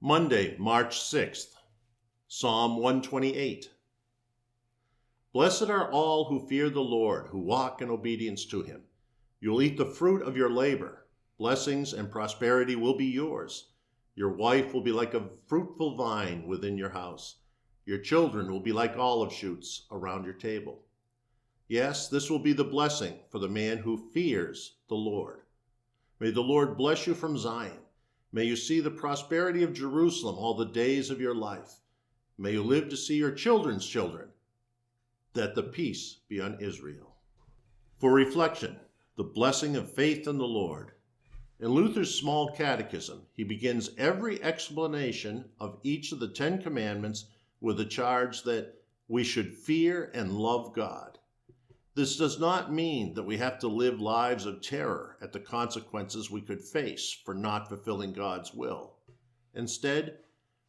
Monday, March 6th, Psalm 128. Blessed are all who fear the Lord, who walk in obedience to him. You'll eat the fruit of your labor. Blessings and prosperity will be yours. Your wife will be like a fruitful vine within your house. Your children will be like olive shoots around your table. Yes, this will be the blessing for the man who fears the Lord. May the Lord bless you from Zion. May you see the prosperity of Jerusalem all the days of your life. May you live to see your children's children, that the peace be on Israel. For reflection, the blessing of faith in the Lord. In Luther's Small Catechism, he begins every explanation of each of the 10 Commandments with the charge that we should fear and love God. This does not mean that we have to live lives of terror at the consequences we could face for not fulfilling God's will. Instead,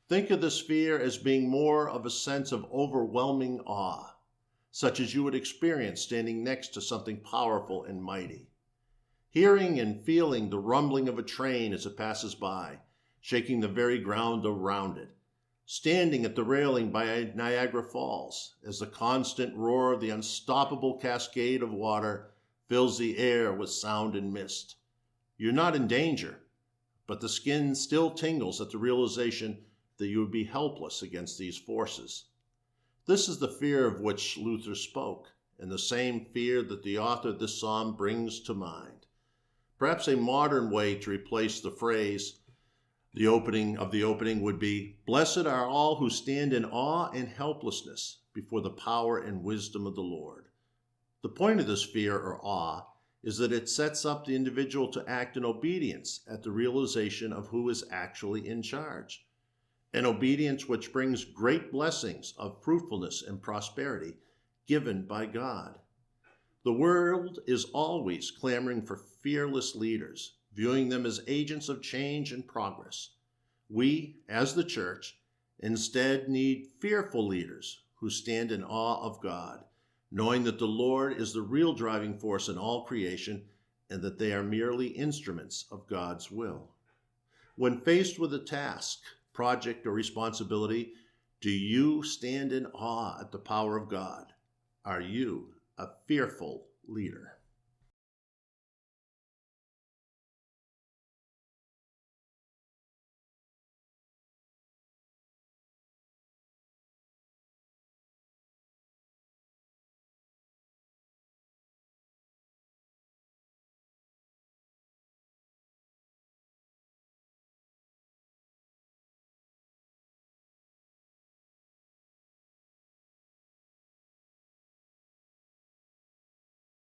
think of this fear as being more of a sense of overwhelming awe, such as you would experience standing next to something powerful and mighty. Hearing and feeling the rumbling of a train as it passes by, shaking the very ground around it. Standing at the railing by Niagara Falls as the constant roar of the unstoppable cascade of water fills the air with sound and mist. You're not in danger, but the skin still tingles at the realization that you would be helpless against these forces. This is the fear of which Luther spoke, and the same fear that the author of this psalm brings to mind. Perhaps a modern way to replace the phrase the opening would be, "Blessed are all who stand in awe and helplessness before the power and wisdom of the Lord." The point of this fear or awe is that it sets up the individual to act in obedience at the realization of who is actually in charge. An obedience which brings great blessings of fruitfulness and prosperity given by God. The world is always clamoring for fearless leaders, viewing them as agents of change and progress. We, as the church, instead need fearful leaders who stand in awe of God, knowing that the Lord is the real driving force in all creation and that they are merely instruments of God's will. When faced with a task, project, or responsibility, do you stand in awe at the power of God? Are you a fearful leader?